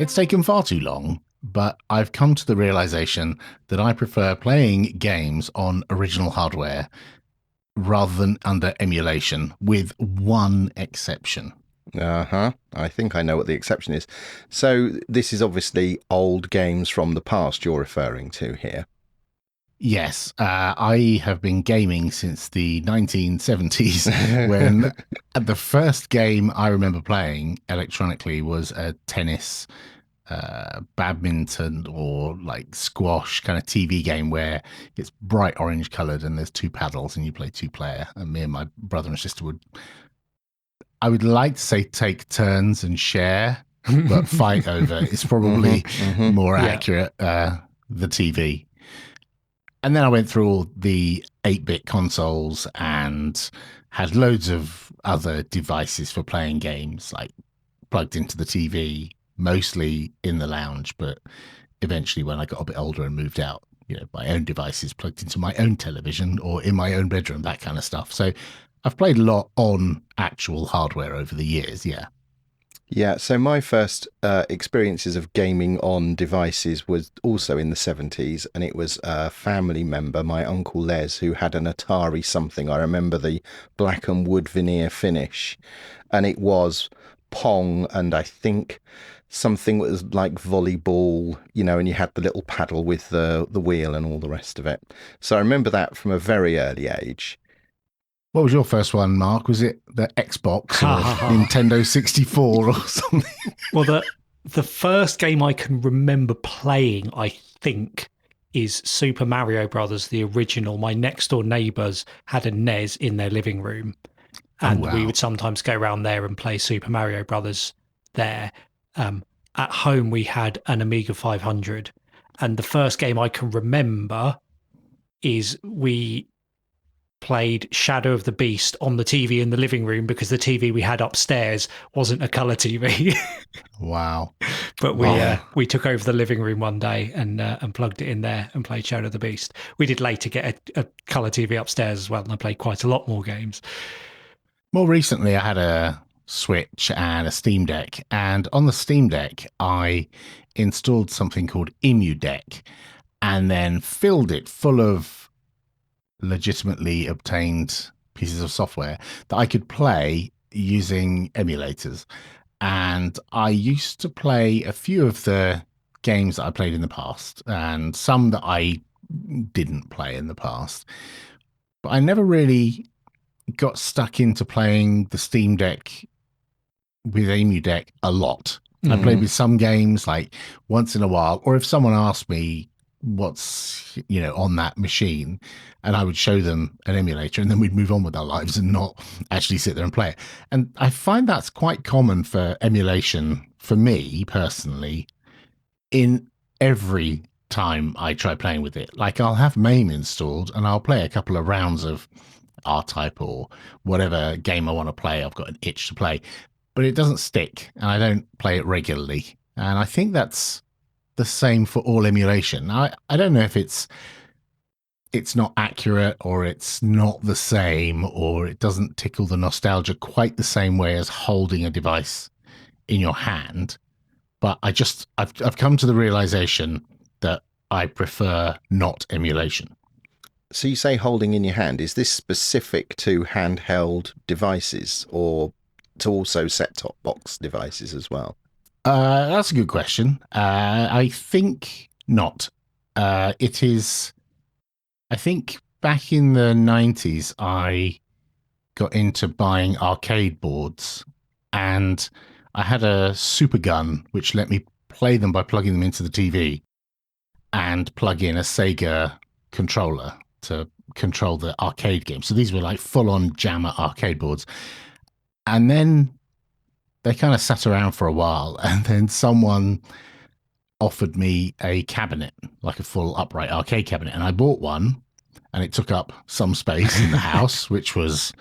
It's taken far too long, but I've come to the realization that I prefer playing games on original hardware rather than under emulation, with one exception. Uh-huh. I think I know what the exception is. So this is obviously old games from the past you're referring to here. Yes, I have been gaming since the 1970s when the first game I remember playing electronically was a tennis, badminton, or like squash kind of TV game where it's bright orange colored and there's two paddles and you play two player. And me and my brother and sister would, I would like to say take turns and share, but fight over is probably more Yeah. accurate, the TV. And then I went through all the 8-bit consoles and had loads of other devices for playing games, like plugged into the TV, mostly in the lounge. But eventually, when I got a bit older and moved out, my own devices plugged into my own television or in my own bedroom, that kind of stuff. So I've played a lot on actual hardware over the years, yeah. Yeah, so my first experiences of gaming on devices was also in the 70s, and it was a family member, my Uncle Les, who had an Atari something. I remember the black and wood veneer finish, and it was Pong, and I think something that was like volleyball, and you had the little paddle with the wheel and all the rest of it. So I remember that from a very early age. What was your first one, Mark? Was it the Xbox or Nintendo 64 or something? Well, the first game I can remember playing, I think, is Super Mario Brothers, the original. My next door neighbours had a NES in their living room, and we would sometimes go around there and play Super Mario Brothers there. At home, we had an Amiga 500, and the first game I can remember is we played Shadow of the Beast on the TV in the living room because the TV we had upstairs wasn't a colour TV. Wow. But we took over the living room one day and plugged it in there and played Shadow of the Beast. We did later get a colour TV upstairs as well, and I played quite a lot more games. More recently, I had a Switch and a Steam Deck, and on the Steam Deck, I installed something called Emu Deck and then filled it full of legitimately obtained pieces of software that I could play using emulators. And I used to play a few of the games that I played in the past and some that I didn't play in the past. But I never really got stuck into playing the Steam Deck with Emu Deck a lot. I played with some games like once in a while, or if someone asked me what's on that machine, and I would show them an emulator, and then we'd move on with our lives and not actually sit there and play it. And I find that's quite common for emulation for me personally in every time I try playing with it. Like I'll have MAME installed and I'll play a couple of rounds of R-Type or whatever game I want to play. I've got an itch to play, but it doesn't stick and I don't play it regularly. And I think that's the same for all emulation. I don't know if it's not accurate or it's not the same or it doesn't tickle the nostalgia quite the same way as holding a device in your hand. But I've come to the realization that I prefer not emulation. So you say holding in your hand. Is this specific to handheld devices or to also set-top box devices as well? That's a good question. I think not. It is. I think back in the 90s, I got into buying arcade boards, and I had a super gun which let me play them by plugging them into the TV and plug in a Sega controller to control the arcade game. So these were like full-on jammer arcade boards. And then they kind of sat around for a while, and then someone offered me a cabinet, like a full upright arcade cabinet, and I bought one, and it took up some space in the house, which was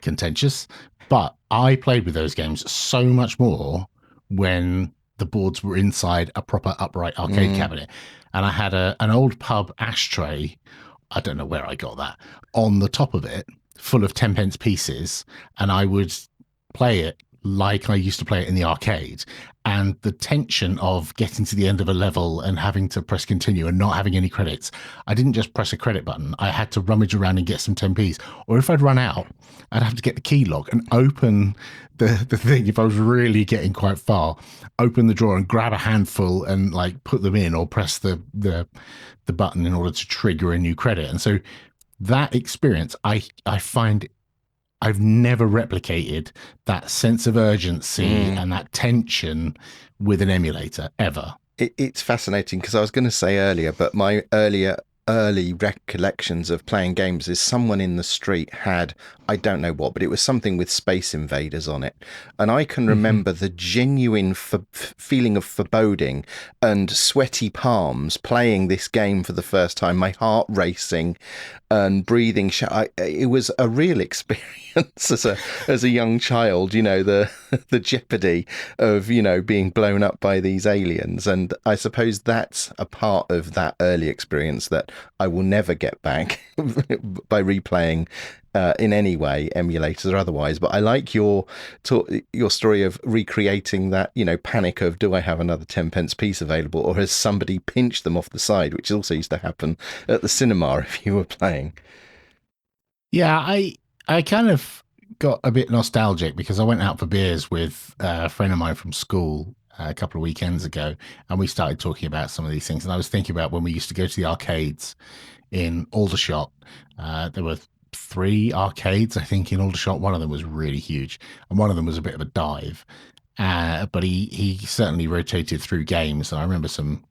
contentious. But I played with those games so much more when the boards were inside a proper upright arcade cabinet. And I had an old pub ashtray, I don't know where I got that, on the top of it, full of 10 pence pieces, and I would play it like I used to play it in the arcade. And the tension of getting to the end of a level and having to press continue and not having any credits. I didn't just press a credit button. I had to rummage around and get some 10p's. Or if I'd run out, I'd have to get the key log and open the thing. If I was really getting quite far, open the drawer and grab a handful and like put them in, or press the button in order to trigger a new credit. And so that experience, I find I've never replicated that sense of urgency and that tension with an emulator ever. It's fascinating because I was going to say earlier, but my early recollections of playing games is someone in the street had, I don't know what, but it was something with Space Invaders on it. And I can remember the genuine feeling of foreboding and sweaty palms playing this game for the first time, my heart racing and breathing. It was a real experience as a young child, the jeopardy of, being blown up by these aliens. And I suppose that's a part of that early experience that I will never get back by replaying in any way, emulators or otherwise. But I like your story of recreating that, panic of, do I have another 10p piece available, or has somebody pinched them off the side, which also used to happen at the cinema if you were playing. Yeah, I kind of got a bit nostalgic because I went out for beers with a friend of mine from school a couple of weekends ago, and we started talking about some of these things. And I was thinking about when we used to go to the arcades in Aldershot. There were 3 arcades, I think, in Aldershot. One of them was really huge, and one of them was a bit of a dive. But he certainly rotated through games. And I remember some,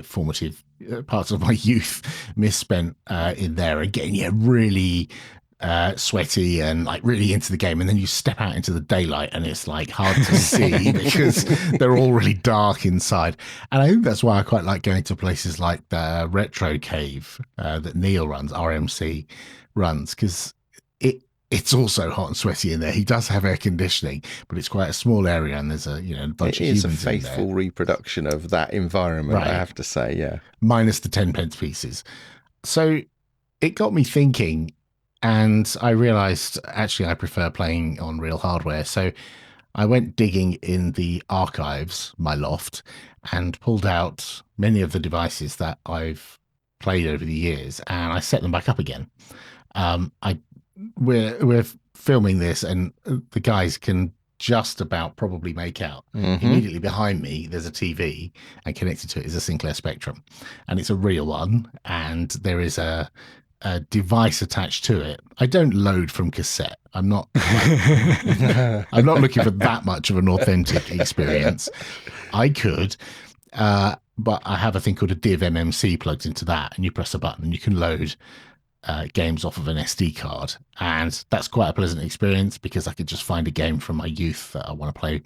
formative parts of my youth misspent in there, and getting really sweaty and like really into the game. And then you step out into the daylight and it's like hard to see because they're all really dark inside. And I think that's why I quite like going to places like the Retro Cave that Neil runs, RMC runs, because it's also hot and sweaty in there. He does have air conditioning, but it's quite a small area, and there's a bunch of humans in there. It is a faithful reproduction of that environment, right. I have to say, yeah. Minus the 10p pieces. So it got me thinking, and I realized actually I prefer playing on real hardware. So I went digging in the archives, my loft, and pulled out many of the devices that I've played over the years, and I set them back up again. We're filming this, and the guys can just about probably make out. Immediately behind me, there's a TV, and connected to it is a Sinclair Spectrum, and it's a real one, and there is a device attached to it. I don't load from cassette. I'm not I'm not looking for that much of an authentic experience. I could, but I have a thing called a Div MMC plugged into that, and you press a button and you can load games off of an SD card, and that's quite a pleasant experience because I could just find a game from my youth that I want to play,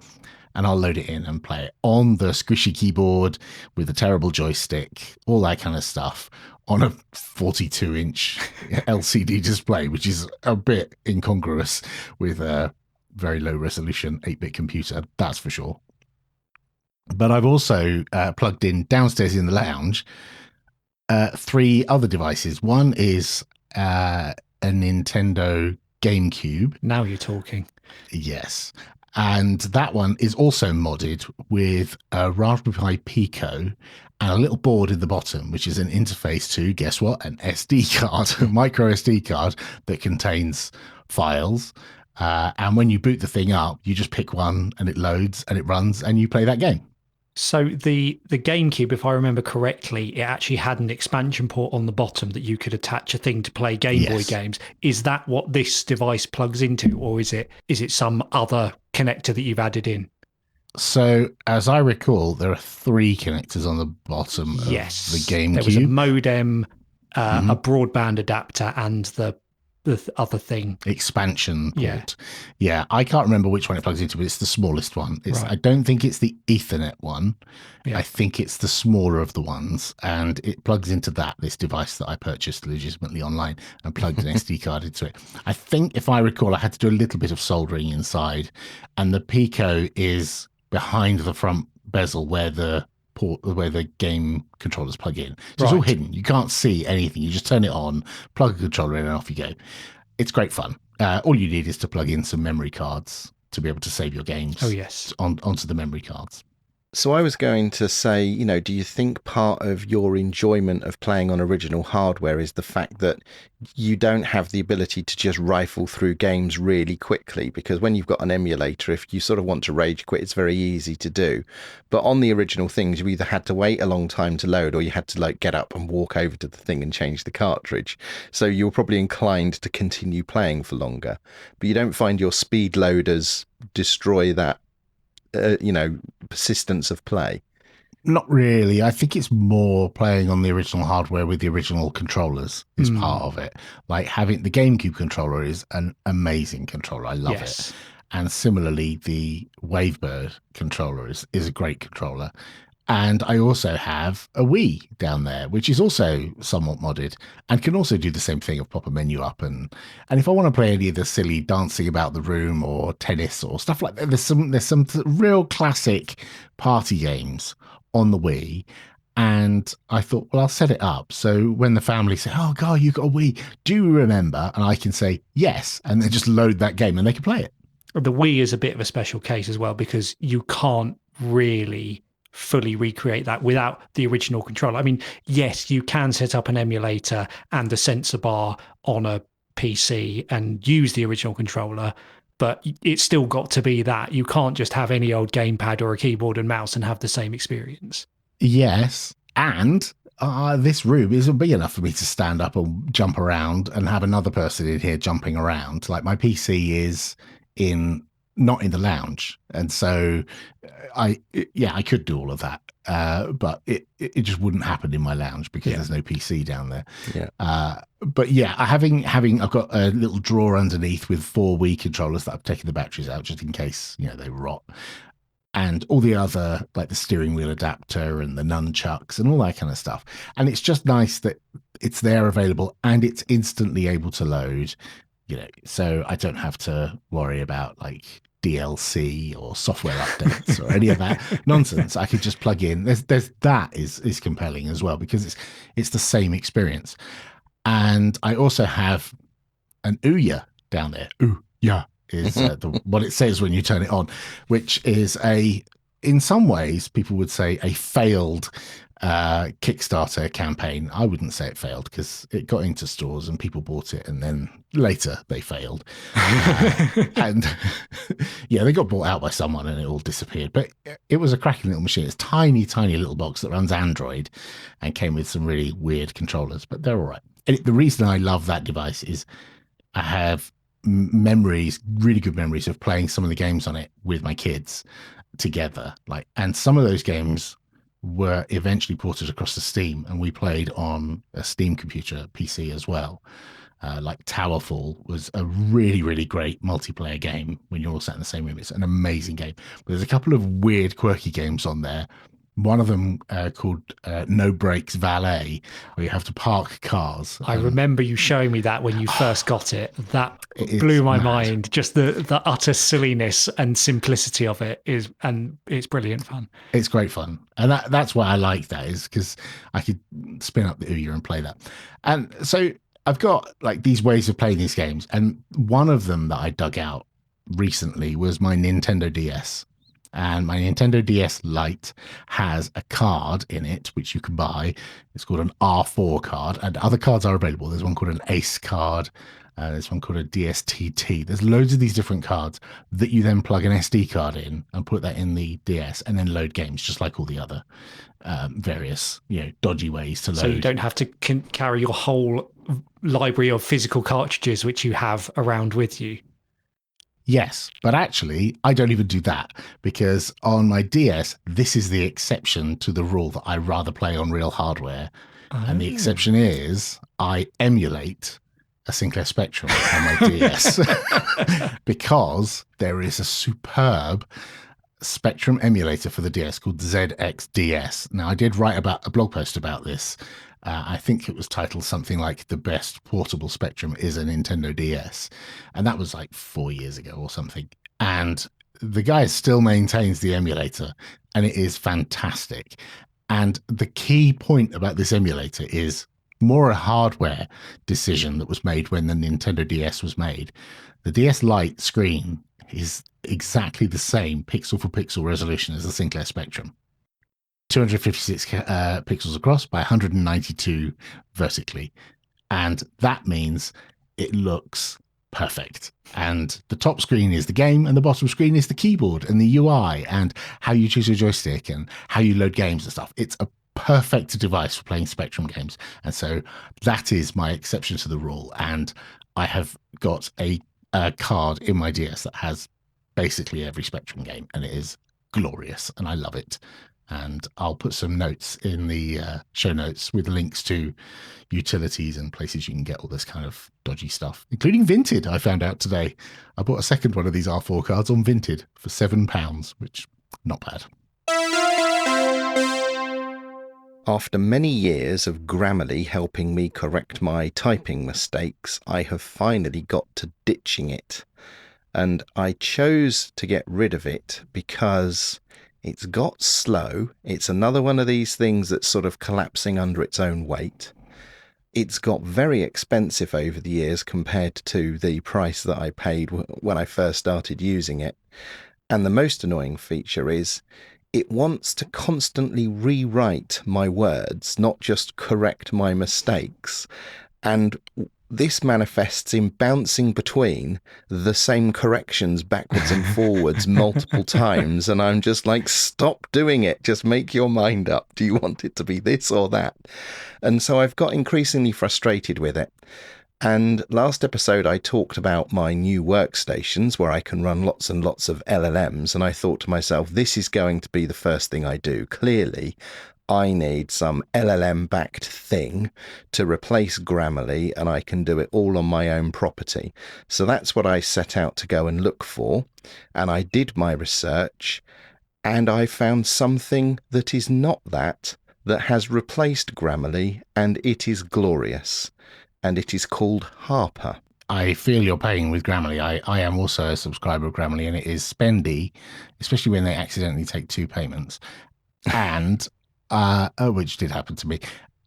and I'll load it in and play it on the squishy keyboard with a terrible joystick, all that kind of stuff, on a 42-inch LCD display, which is a bit incongruous with a very low resolution 8-bit computer, that's for sure. But I've also plugged in downstairs in the lounge 3 other devices. One is a Nintendo GameCube. Now you're talking. Yes. And that one is also modded with a Raspberry Pi Pico and a little board in the bottom, which is an interface to, guess what, an SD card, a micro SD card that contains files. And when you boot the thing up, you just pick one and it loads and it runs and you play that game. So the GameCube, if I remember correctly, it actually had an expansion port on the bottom that you could attach a thing to play Game Boy games. Is that what this device plugs into, or is it some other connector that you've added in? So, as I recall, there are 3 connectors on the bottom of the GameCube. There was a modem, a broadband adapter, and the other thing. Expansion port. Yeah, I can't remember which one it plugs into, but it's the smallest one. Right. I don't think it's the Ethernet one. Yeah. I think it's the smaller of the ones, and it plugs into this device that I purchased legitimately online, and plugged an SD card into it. I think, if I recall, I had to do a little bit of soldering inside, and the Pico is behind the front bezel where the game controllers plug in. So it's all hidden. You can't see anything. You just turn it on, plug a controller in, and off you go. It's great fun. All you need is to plug in some memory cards to be able to save your games Oh, yes. onto the memory cards. So I was going to say, do you think part of your enjoyment of playing on original hardware is the fact that you don't have the ability to just rifle through games really quickly? Because when you've got an emulator, if you sort of want to rage quit, it's very easy to do. But on the original things, you either had to wait a long time to load, or you had to like get up and walk over to the thing and change the cartridge. So you're probably inclined to continue playing for longer. But you don't find your speed loaders destroy that persistence of play. Not really. I think it's more playing on the original hardware with the original controllers is part of it. Like having the GameCube controller is an amazing controller. I love it. And similarly, the Wavebird controller is a great controller. And I also have a Wii down there, which is also somewhat modded and can also do the same thing of pop a menu up. And if I want to play any of the silly dancing about the room or tennis or stuff like that, there's some real classic party games on the Wii. And I thought, well, I'll set it up. So when the family say, oh, God, you got a Wii, do you remember? And I can say, yes. And then just load that game and they can play it. The Wii is a bit of a special case as well, because you can't really fully recreate that without the original controller. I mean, yes, you can set up an emulator and a sensor bar on a PC and use the original controller, but it's still got to be that. You can't just have any old gamepad or a keyboard and mouse and have the same experience. Yes, and this room isn't big enough for me to stand up and jump around and have another person in here jumping around. Like my PC is not in the lounge, and so I could do all of that, but it just wouldn't happen in my lounge because there's no PC down there. But yeah, I've got a little drawer underneath with 4 Wii controllers that I've taken the batteries out just in case they rot, and all the other, like the steering wheel adapter and the nunchucks and all that kind of stuff. And it's just nice that it's there available and it's instantly able to load. So I don't have to worry about like DLC or software updates or any of that nonsense. I could just plug in. There's that is compelling as well because it's the same experience. And I also have an Ouya down there. Ouya is what it says when you turn it on, which is in some ways people would say a failed Kickstarter campaign. I wouldn't say it failed because it got into stores and people bought it, and then later they failed. And they got bought out by someone and it all disappeared. But it was a cracking little machine. It's a tiny, tiny little box that runs Android and came with some really weird controllers, but they're all right. And the reason I love that device is I have memories, really good memories of playing some of the games on it with my kids together. And some of those games were eventually ported across to Steam, and we played on a Steam computer PC as well. Like Towerfall was a really, really great multiplayer game when you're all sat in the same room. It's an amazing game. But there's a couple of weird, quirky games on there. One of them called No Brakes Valet, where you have to park cars. I remember you showing me that when you first got it. That blew my mind. Just the utter silliness and simplicity of it and it's brilliant fun. It's great fun. And that's why I like that, is because I could spin up the Ouya and play that. And so I've got like these ways of playing these games. And one of them that I dug out recently was my Nintendo DS. And my Nintendo DS Lite has a card in it, which you can buy. It's called an R4 card, and other cards are available. There's one called an Ace card. There's one called a DSTT. There's loads of these different cards that you then plug an SD card in and put that in the DS and then load games, just like all the other various, dodgy ways to load. So you don't have to carry your whole library of physical cartridges, which you have around with you. Yes, but actually, I don't even do that because on my DS, this is the exception to the rule that I rather play on real hardware. Oh. And the exception is I emulate a Sinclair Spectrum on my DS because there is a superb Spectrum emulator for the DS called ZXDS. Now, I did write about a blog post about this. I think it was titled something like "The Best Portable Spectrum is a Nintendo DS." And that was like 4 years ago or something. And the guy still maintains the emulator and it is fantastic. And the key point about this emulator is more a hardware decision that was made when the Nintendo DS was made. The DS Lite screen is exactly the same pixel for pixel resolution as the Sinclair Spectrum. 256 pixels across by 192 vertically. And that means it looks perfect. And the top screen is the game, and the bottom screen is the keyboard and the UI and how you choose your joystick and how you load games and stuff. It's a perfect device for playing Spectrum games. And so that is my exception to the rule. And I have got a card in my DS that has basically every Spectrum game, and it is glorious, and I love it. And I'll put some notes in the show notes with links to utilities and places you can get all this kind of dodgy stuff, including Vinted. I found out today. I bought a second one of these R4 cards on Vinted for £7, which not bad. After many years of Grammarly helping me correct my typing mistakes, I have finally got to ditching it. And I chose to get rid of it because it's got slow. It's another one of these things that's sort of collapsing under its own weight. It's got very expensive over the years compared to the price that I paid when I first started using it. And the most annoying feature is it wants to constantly rewrite my words, not just correct my mistakes. And this manifests in bouncing between the same corrections backwards and forwards multiple times. And I'm just like, stop doing it. Just make your mind up. Do you want it to be this or that? And so I've got increasingly frustrated with it. And last episode, I talked about my new workstations where I can run lots and lots of LLMs. And I thought to myself, this is going to be the first thing I do. Clearly, I need some LLM-backed thing to replace Grammarly, and I can do it all on my own property. So that's what I set out to go and look for. And I did my research, and I found something that is not that has replaced Grammarly, and it is glorious. And it is called Harper. I feel your pain with Grammarly. I am also a subscriber of Grammarly, and it is spendy, especially when they accidentally take 2 payments. And which did happen to me.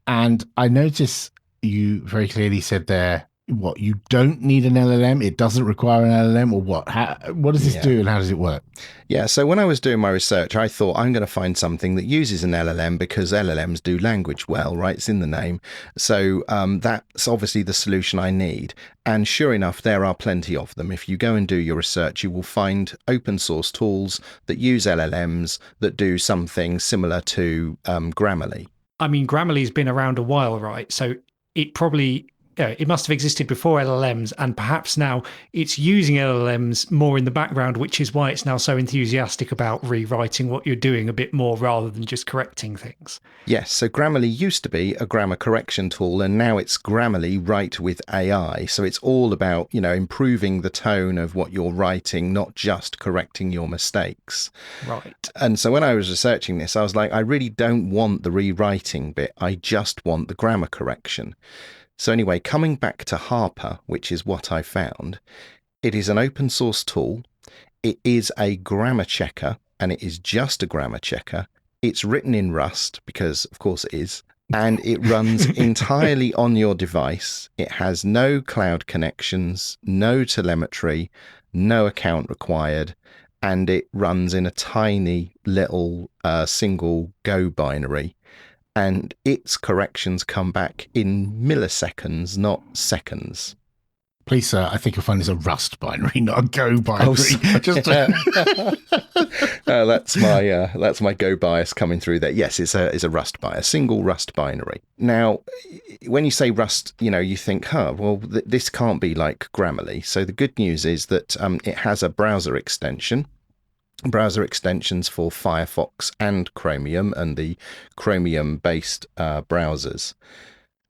And I notice you very clearly said there, what, you don't need an LLM? It doesn't require an LLM, or what? What does this do, and how does it work? Yeah, so when I was doing my research, I thought I'm going to find something that uses an LLM because LLMs do language well, right? It's in the name. So that's obviously the solution I need. And sure enough, there are plenty of them. If you go and do your research, you will find open source tools that use LLMs that do something similar to Grammarly. I mean, Grammarly's been around a while, right? So it probably... it must have existed before LLMs, and perhaps now it's using LLMs more in the background, which is why it's now so enthusiastic about rewriting what you're doing a bit more rather than just correcting things. Yes, so Grammarly used to be a grammar correction tool, and now it's Grammarly Write with AI. So it's all about, improving the tone of what you're writing, not just correcting your mistakes. Right. And so when I was researching this, I was like, I really don't want the rewriting bit. I just want the grammar correction. So anyway, coming back to Harper, which is what I found, it is an open source tool. It is a grammar checker, and it is just a grammar checker. It's written in Rust, because of course it is, and it runs entirely on your device. It has no cloud connections, no telemetry, no account required, and it runs in a tiny little single Go binary. And its corrections come back in milliseconds, not seconds. Please, sir, I think you'll find it's a Rust binary, not a Go binary. That's my Go bias coming through there. Yes, it's a Rust bias, single Rust binary. Now, when you say Rust, you think, this can't be like Grammarly. So the good news is that it has a browser extensions for Firefox and Chromium and the Chromium-based browsers.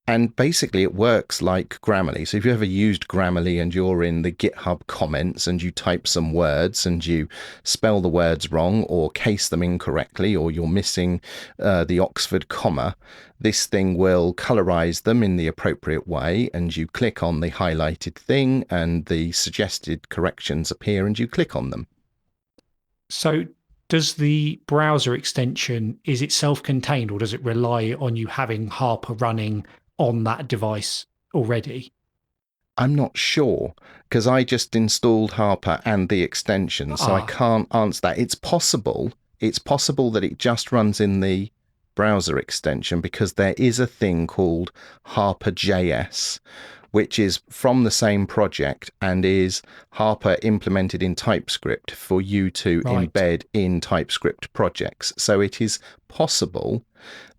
And basically it works like Grammarly. So if you ever used Grammarly and you're in the GitHub comments and you type some words and you spell the words wrong or case them incorrectly, or you're missing the Oxford comma, this thing will colorize them in the appropriate way, and you click on the highlighted thing and the suggested corrections appear and you click on them. So does the browser extension, is it self-contained, or does it rely on you having Harper running on that device already? I'm not sure because I just installed Harper and the extension, so I can't answer that. It's possible. It's possible that it just runs in the browser extension because there is a thing called Harper JS, which is from the same project and is Harper implemented in TypeScript for you to embed in TypeScript projects. So it is possible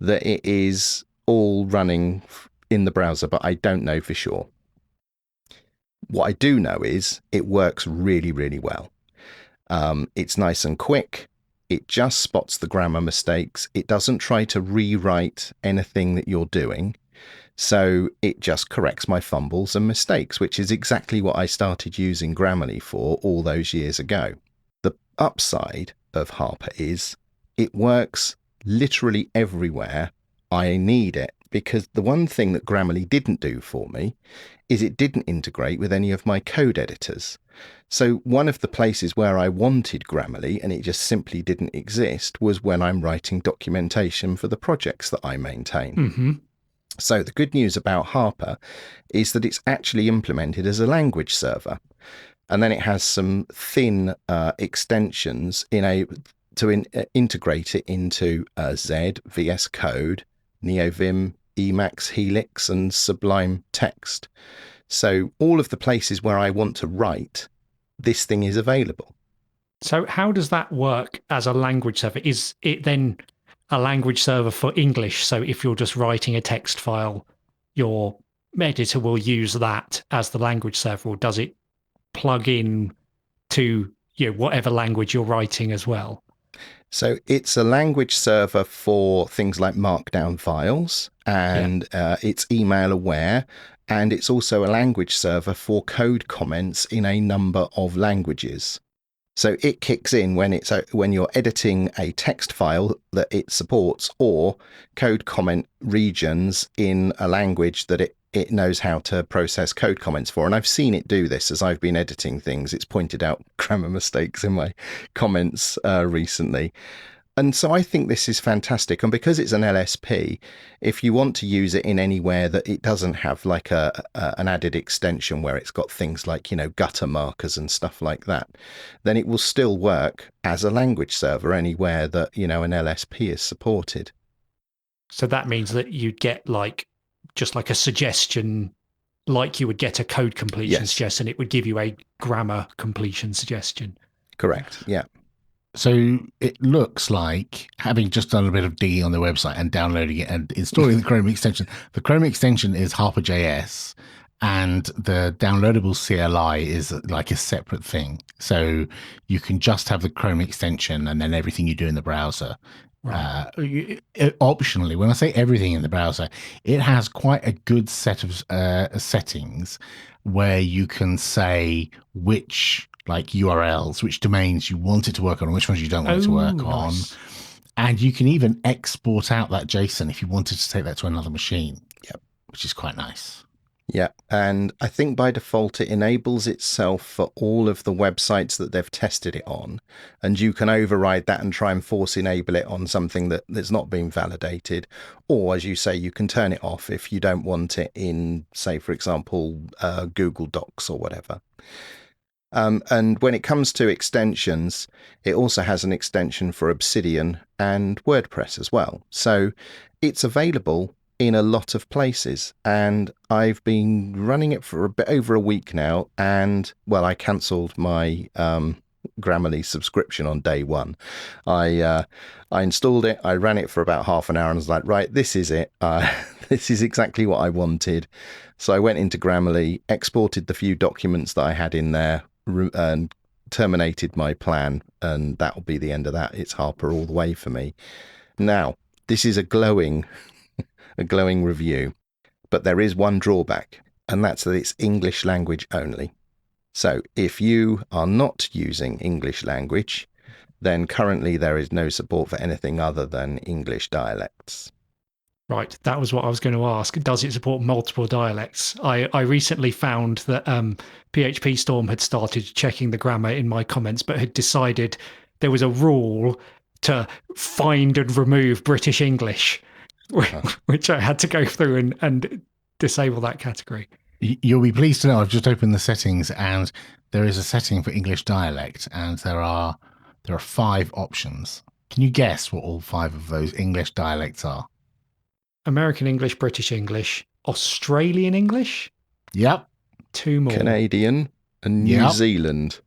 that it is all running in the browser, but I don't know for sure. What I do know is it works really, really well. It's nice and quick. It just spots the grammar mistakes. It doesn't try to rewrite anything that you're doing. So it just corrects my fumbles and mistakes, which is exactly what I started using Grammarly for all those years ago. The upside of Harper is it works literally everywhere I need it, because the one thing that Grammarly didn't do for me is it didn't integrate with any of my code editors. So one of the places where I wanted Grammarly and it just simply didn't exist was when I'm writing documentation for the projects that I maintain. Mm-hmm. So the good news about Harper is that it's actually implemented as a language server. And then it has some thin extensions to integrate it into Z, VS Code, NeoVim, Emacs, Helix, and Sublime Text. So all of the places where I want to write, this thing is available. So how does that work as a language server? Is it then a language server for English? So if you're just writing a text file, your editor will use that as the language server, or does it plug in to whatever language you're writing as well? So it's a language server for things like markdown files, and it's email aware, and it's also a language server for code comments in a number of languages. So it kicks in when you're editing a text file that it supports, or code comment regions in a language that it knows how to process code comments for. And I've seen it do this as I've been editing things. It's pointed out grammar mistakes in my comments recently. And so I think this is fantastic. And because it's an LSP, if you want to use it in anywhere that it doesn't have like an added extension where it's got things like, gutter markers and stuff like that, then it will still work as a language server anywhere that, an LSP is supported. So that means that you'd get just like a suggestion, like you would get a code completion suggestion, it would give you a grammar completion suggestion. Correct. Yeah. So it looks like, having just done a bit of digging on the website and downloading it and installing the Chrome extension, the Chrome extension is Harper.js, and the downloadable CLI is like a separate thing. So you can just have the Chrome extension and then everything you do in the browser. Right. Optionally, when I say everything in the browser, it has quite a good set of settings where you can say which URLs, which domains you want it to work on and which ones you don't want it to work on. And you can even export out that JSON if you wanted to take that to another machine. Yep. Which is quite nice. Yeah, and I think by default it enables itself for all of the websites that they've tested it on, and you can override that and try and force enable it on something that's not been validated, or as you say, you can turn it off if you don't want it in, say, for example, Google Docs or whatever. And when it comes to extensions, it also has an extension for Obsidian and WordPress as well. So it's available in a lot of places, and I've been running it for a bit over a week now, and I cancelled my Grammarly subscription on day one. I installed it, I ran it for about half an hour and was like, right, this is it. This is exactly what I wanted. So I went into Grammarly, exported the few documents that I had in there, and terminated my plan, and that'll be the end of that. It's Harper all the way for me. Now, this is a glowing review, but there is one drawback, and that's that it's English language only. So if you are not using English language, then currently there is no support for anything other than English dialects. Right, that was what I was going to ask. Does it support multiple dialects? I recently found that PHP Storm had started checking the grammar in my comments, but had decided there was a rule to find and remove British English, which I had to go through and disable that category. You'll be pleased to know I've just opened the settings, and there is a setting for English dialect, and there are 5 options. Can you guess what all 5 of those English dialects are? American English, British English, Australian English. Yep. 2 more. Canadian and New Yep. Zealand.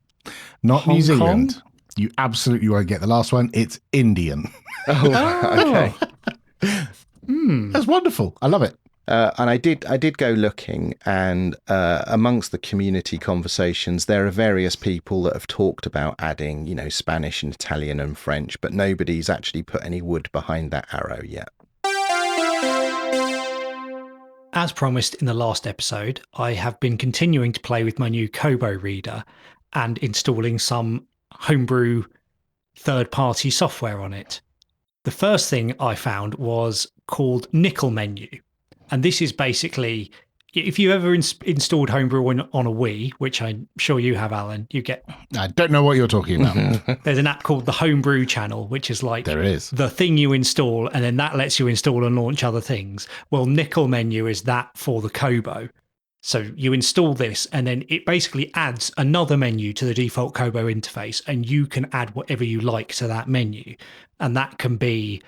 Not Hong New Kong? Zealand. You absolutely won't get the last one. It's Indian. Oh, okay. That's wonderful. I love it. And I did go looking, and amongst the community conversations, there are various people that have talked about adding, Spanish and Italian and French, but nobody's actually put any wood behind that arrow yet. As promised in the last episode, I have been continuing to play with my new Kobo reader and installing some homebrew third-party software on it. The first thing I found was called Nickel Menu. And this is basically, if you ever installed Homebrew on a Wii, which I'm sure you have, Alan, you get... I don't know what you're talking about. There's an app called the Homebrew channel, which is like There is. the thing you install, and then that lets you install and launch other things. Well, Nickel Menu is that for the Kobo. So you install this, and then it basically adds another menu to the default Kobo interface, and you can add whatever you like to that menu. And that can be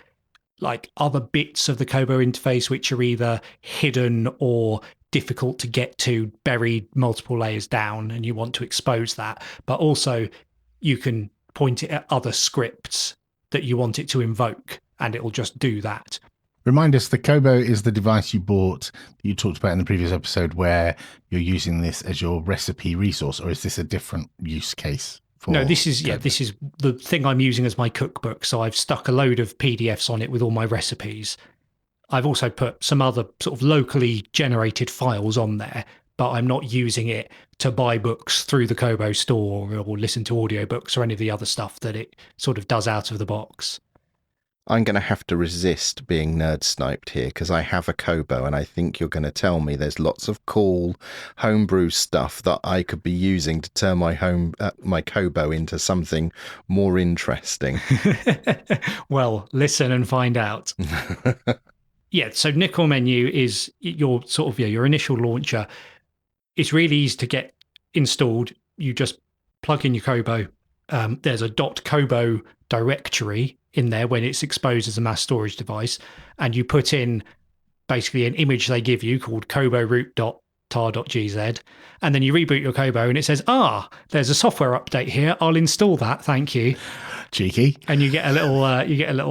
like other bits of the Kobo interface, which are either hidden or difficult to get to, buried multiple layers down, and you want to expose that. But also you can point it at other scripts that you want it to invoke, and it will just do that. Remind us, the Kobo is the device you bought, that you talked about in the previous episode, where you're using this as your recipe resource, or is this a different use case? No, this is the thing I'm using as my cookbook. So I've stuck a load of PDFs on it with all my recipes. I've also put some other sort of locally generated files on there, but I'm not using it to buy books through the Kobo store or listen to audiobooks or any of the other stuff that it sort of does out of the box. I'm going to have to resist being nerd sniped here, because I have a Kobo, and I think you're going to tell me there's lots of cool homebrew stuff that I could be using to turn my Kobo into something more interesting. Well, listen and find out. Yeah, so Nickel Menu is your sort of your initial launcher. It's really easy to get installed. You just plug in your Kobo. There's a .kobo directory in there when it's exposed as a mass storage device, and you put in basically an image they give you called kobo-root.tar.gz, and then you reboot your Kobo and it says, there's a software update here, I'll install that, thank you. Cheeky. And you get a little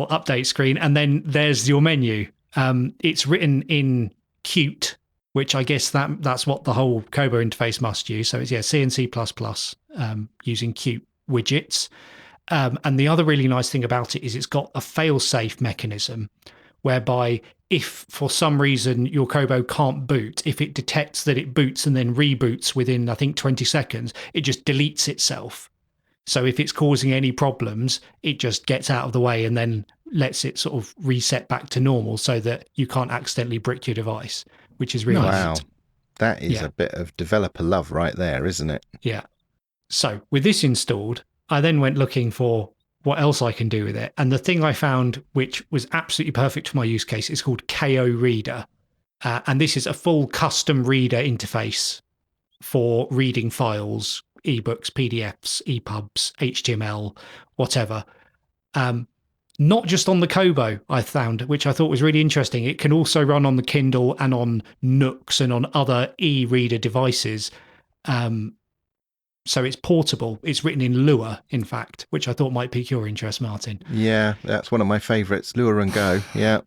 update screen, and then there's your menu. It's written in Qt, which I guess that's what the whole Kobo interface must use. So it's C and C++, using Qt widgets. And the other really nice thing about it is it's got a fail-safe mechanism whereby if for some reason your Kobo can't boot, if it detects that it boots and then reboots within, I think, 20 seconds, it just deletes itself. So if it's causing any problems, it just gets out of the way and then lets it sort of reset back to normal so that you can't accidentally brick your device, which is really Wow. neat. That is a bit of developer love right there, isn't it? Yeah. So with this installed, I then went looking for what else I can do with it. And the thing I found, which was absolutely perfect for my use case, is called KO Reader. And this is a full custom reader interface for reading files, ebooks, PDFs, EPUBs, HTML, whatever. Not just on the Kobo, I found, which I thought was really interesting. It can also run on the Kindle and on Nooks and on other e-reader devices. So it's portable. It's written in Lua, in fact, which I thought might pique your interest, Martin. Yeah, that's one of my favourites, Lure and Go. Yeah.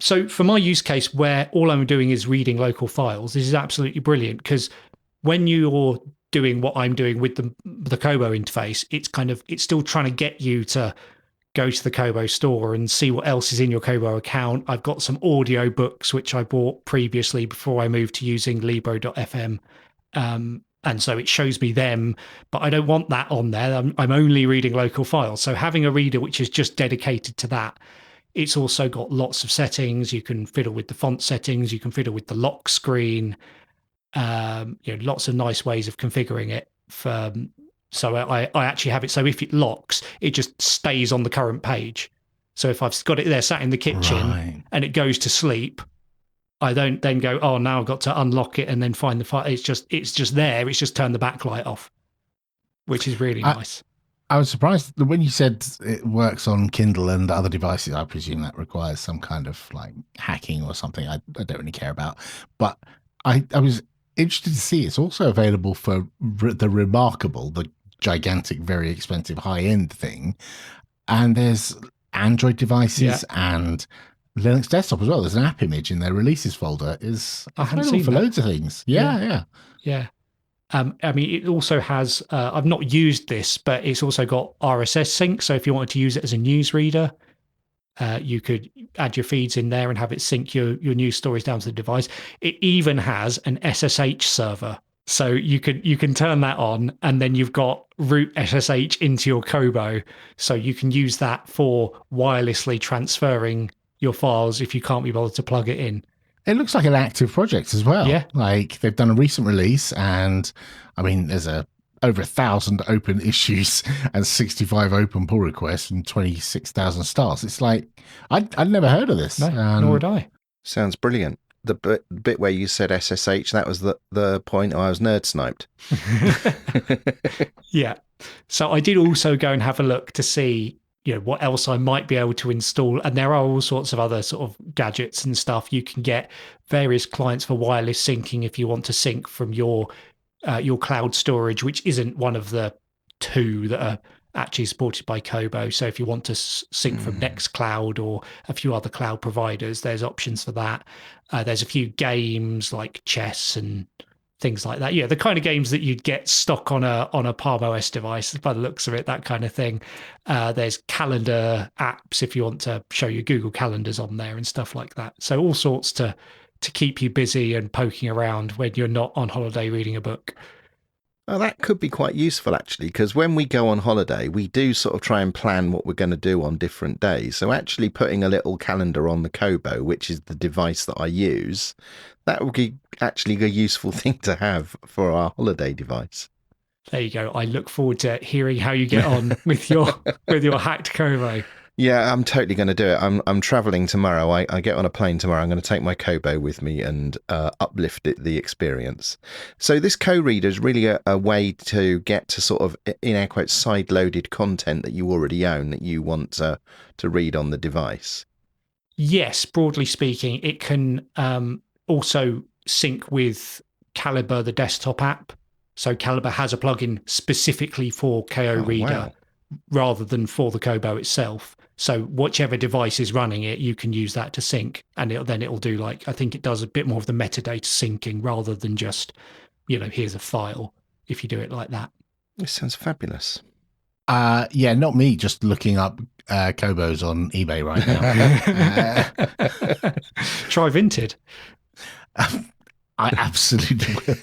So for my use case where all I'm doing is reading local files, this is absolutely brilliant, because when you're doing what I'm doing with the Kobo interface, it's still trying to get you to go to the Kobo store and see what else is in your Kobo account. I've got some audio books, which I bought previously before I moved to using Libro.fm. And so it shows me them, but I don't want that on there. I'm only reading local files. So having a reader which is just dedicated to that, it's also got lots of settings. You can fiddle with the font settings. You can fiddle with the lock screen. Lots of nice ways of configuring it. So I actually have it so if it locks, it just stays on the current page. So if I've got it there sat in the kitchen and it goes to sleep, I don't then go, oh, now I've got to unlock it and then find the file. It's just there. It's just turn the backlight off, which is really nice. I was surprised that when you said it works on Kindle and other devices. I presume that requires some kind of like hacking or something. I don't really care about, but I was interested to see it's also available for the Remarkable, the gigantic, very expensive high-end thing, and there's Android devices and Linux desktop as well. There's an app image in their releases folder. Is available for loads of things. Yeah. I mean, it also has, I've not used this, but it's also got RSS sync. So if you wanted to use it as a news reader, you could add your feeds in there and have it sync your news stories down to the device. It even has an SSH server. So you can turn that on, and then you've got root SSH into your Kobo. So you can use that for wirelessly transferring your files if you can't be bothered to plug it in. It looks like an active project as well. Yeah. Like they've done a recent release, and I mean, there's over 1,000 open issues and 65 open pull requests and 26,000 stars. It's like, I'd never heard of this. No, nor had I. Sounds brilliant. The bit where you said SSH, that was the point I was nerd sniped. Yeah. So I did also go and have a look to see, what else I might be able to install. And there are all sorts of other sort of gadgets and stuff. You can get various clients for wireless syncing if you want to sync from your cloud storage, which isn't one of the two that are actually supported by Kobo. So if you want to sync from Nextcloud or a few other cloud providers, there's options for that. There's a few games like chess and things like that. Yeah, the kind of games that you'd get stock on a Palm OS device, by the looks of it, that kind of thing. There's calendar apps if you want to show your Google calendars on there and stuff like that. So all sorts to keep you busy and poking around when you're not on holiday reading a book. Oh, that could be quite useful, actually, because when we go on holiday, we do sort of try and plan what we're going to do on different days. So actually putting a little calendar on the Kobo, which is the device that I use, that would be actually a useful thing to have for our holiday device. There you go. I look forward to hearing how you get on with your hacked Kobo. Yeah, I'm totally going to do it. I'm traveling tomorrow. I get on a plane tomorrow. I'm going to take my Kobo with me and uplift the experience. So this co-reader is really a way to get to sort of, in air quotes, side-loaded content that you already own that you want to read on the device. Yes, broadly speaking, it can also sync with Calibre, the desktop app. So Calibre has a plugin specifically for KO Reader rather than for the Kobo itself. So whichever device is running it, you can use that to sync, and it'll do, like, I think it does a bit more of the metadata syncing rather than just, here's a file, if you do it like that. This sounds fabulous. Yeah, not me just looking up Kobos on eBay right now. Try Vinted. I absolutely will.